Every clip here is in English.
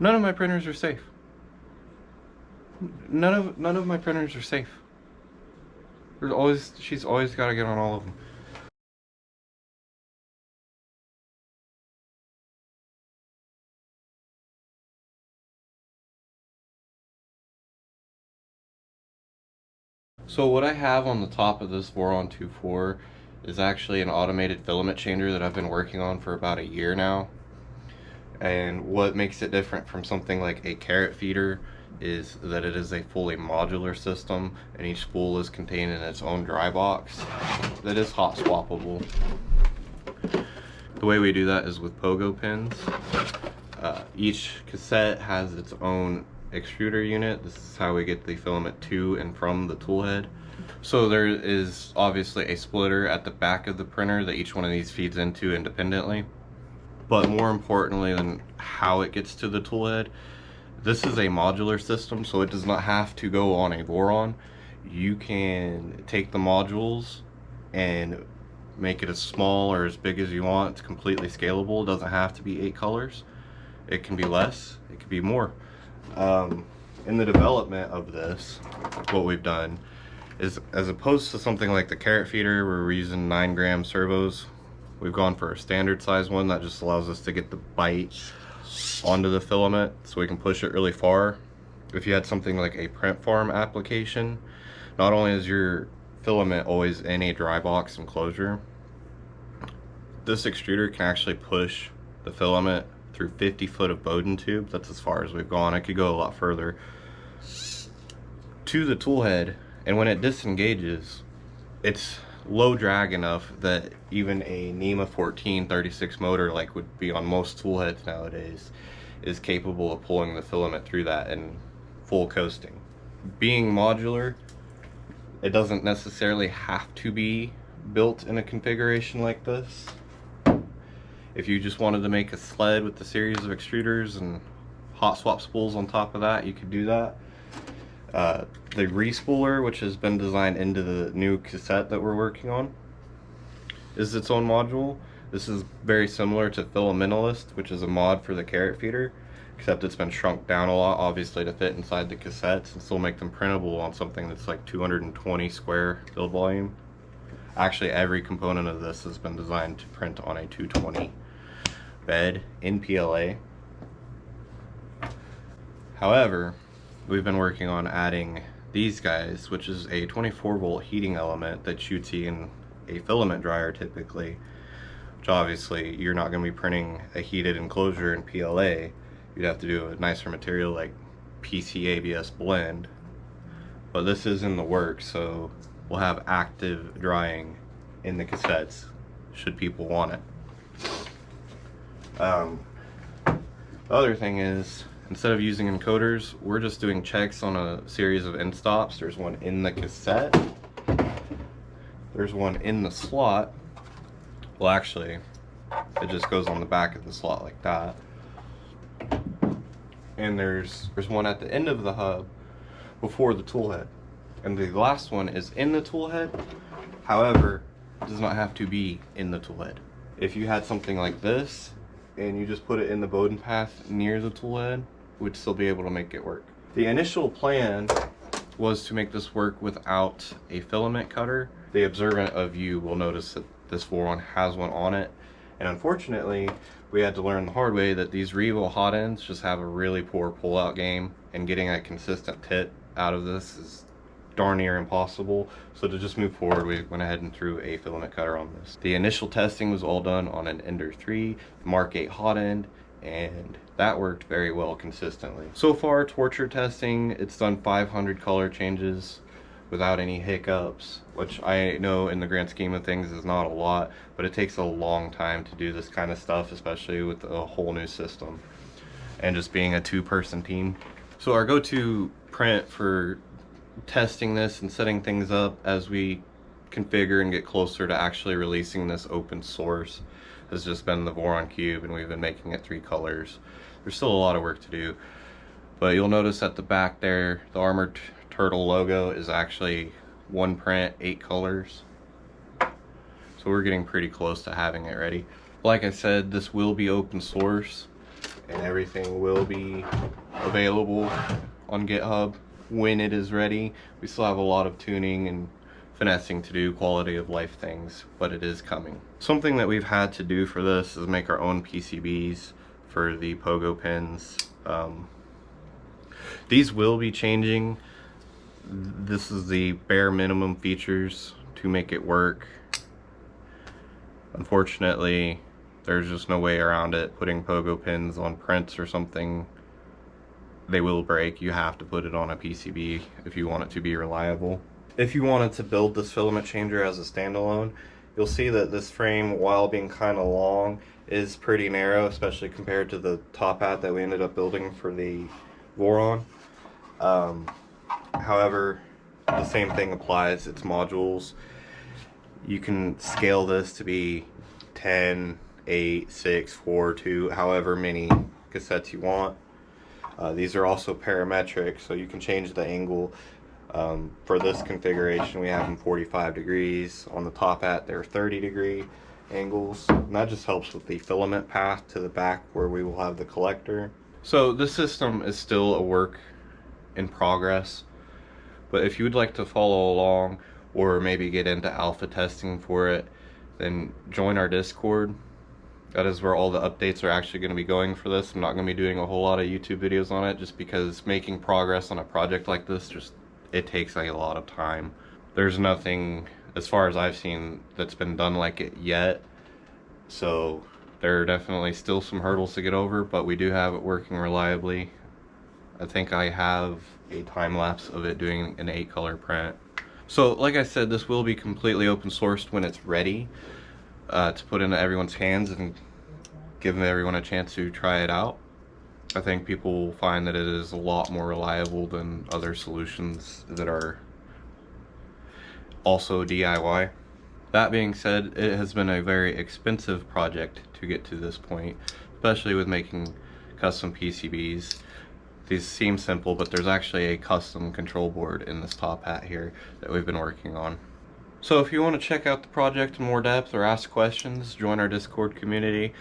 None of my printers are safe. None of my printers are safe. She's always got to get on all of them. So what I have on the top of this Voron 2.4 is actually an automated filament changer that I've been working on for about a year now. And what makes it different from something like a carrot feeder is that it is a fully modular system, and each spool is contained in its own dry box that is hot swappable. The way we do that is with pogo pins. Each cassette has its own extruder unit. This is how we get the filament to and from the tool head. So there is obviously a splitter at the back of the printer that each one of these feeds into independently. But more importantly than how it gets to the tool head, this is a modular system, so it does not have to go on a Voron. You can take the modules and make it as small or as big as you want. It's completely scalable. It doesn't have to be 8 colors. It can be less, it could be more. In the development of this, what we've done is, as opposed to something like the carrot feeder where we're using 9-gram servos, we've gone for a standard size one that just allows us to get the bite onto the filament so we can push it really far. If you had something like a print farm application, not only is your filament always in a dry box enclosure, this extruder can actually push the filament through 50 foot of Bowden tube. That's as far as we've gone. I could go a lot further to the tool head, and when it disengages, it's low drag enough that even a NEMA 1436 motor, like would be on most tool heads nowadays, is capable of pulling the filament through that and full coasting. Being modular, it doesn't necessarily have to be built in a configuration like this. If you just wanted to make a sled with a series of extruders and hot swap spools on top of that, you could do that. The respooler, which has been designed into the new cassette that we're working on, is its own module. This is very similar to Filamentalist, which is a mod for the carrot feeder, except it's been shrunk down a lot, obviously, to fit inside the cassettes and still make them printable on something that's like 220 square build volume. Actually, every component of this has been designed to print on a 220 bed in PLA. However, we've been working on adding these guys, which is a 24-volt heating element that you'd see in a filament dryer typically, which obviously you're not going to be printing a heated enclosure in PLA. You'd have to do a nicer material like PC ABS blend, but this is in the works, so we'll have active drying in the cassettes should people want it. The other thing is, instead of using encoders, we're just doing checks on a series of end stops. There's one in the cassette, there's one in the slot. Well, actually, it just goes on the back of the slot like that. And there's one at the end of the hub before the tool head. And the last one is in the tool head. However, it does not have to be in the tool head. If you had something like this and you just put it in the Bowden path near the tool head, we'd still be able to make it work. The initial plan was to make this work without a filament cutter. The observant of you will notice that this Voron has one on it, and unfortunately we had to learn the hard way that these Revo hot ends just have a really poor pull-out game, and getting a consistent tip out of this is darn near impossible. So to just move forward, we went ahead and threw a filament cutter on this. The initial testing was all done on an Ender 3 Mark 8 hot end, and that worked very well consistently. So far, torture testing, it's done 500 color changes without any hiccups, which I know in the grand scheme of things is not a lot, but it takes a long time to do this kind of stuff, especially with a whole new system and just being a 2-person team. So our go-to print for testing this and setting things up as we configure and get closer to actually releasing this open source has just been the Voron Cube, and we've been making it 3 colors. There's still a lot of work to do, but you'll notice at the back there, the Armored Turtle logo is actually 1 print, 8 colors. So we're getting pretty close to having it ready. Like I said, this will be open source, and everything will be available on GitHub when it is ready. We still have a lot of tuning and finessing to do, quality of life things, but it is coming. Something that we've had to do for this is make our own PCBs for the pogo pins. These will be changing. This is the bare minimum features to make it work. Unfortunately, there's just no way around it. Putting pogo pins on prints or something, they will break. You have to put it on a PCB if you want it to be reliable. If you wanted to build this filament changer as a standalone, you'll see that this frame, while being kind of long, is pretty narrow, especially compared to the top hat that we ended up building for the Voron. However, the same thing applies. It's modules. You can scale this to be 10, 8, 6, 4, 2, however many cassettes you want. These are also parametric, so you can change the angle. For this configuration, we have them 45 degrees. On the top hat, they're 30-degree angles. And that just helps with the filament path to the back where we will have the collector. So this system is still a work in progress. But if you would like to follow along or maybe get into alpha testing for it, then join our Discord. That is where all the updates are actually going to be going for this. I'm not going to be doing a whole lot of YouTube videos on it just because making progress on a project like this, it takes a lot of time. There's nothing, as far as I've seen, that's been done like it yet. So there are definitely still some hurdles to get over, but we do have it working reliably. I think I have a time lapse of it doing an 8-color print. So like I said, this will be completely open sourced when it's ready to put into everyone's hands and give everyone a chance to try it out. I think people will find that it is a lot more reliable than other solutions that are also DIY. That being said, it has been a very expensive project to get to this point, especially with making custom PCBs. These seem simple, but there's actually a custom control board in this top hat here that we've been working on. So if you want to check out the project in more depth or ask questions, join our Discord community.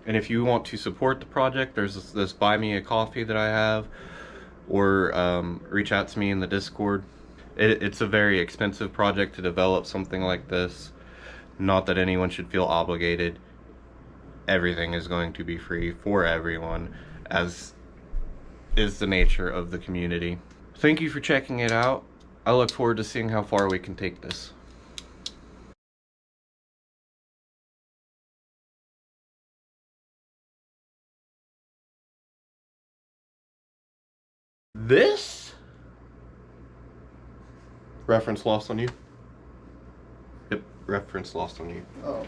And if you want to support the project, there's this Buymeacoffee that I have, or reach out to me in the Discord. It's a very expensive project to develop something like this. Not that anyone should feel obligated. Everything is going to be free for everyone, as is the nature of the community. Thank you for checking it out. I look forward to seeing how far we can take this. This? Reference lost on you? Yep, reference lost on you. Oh.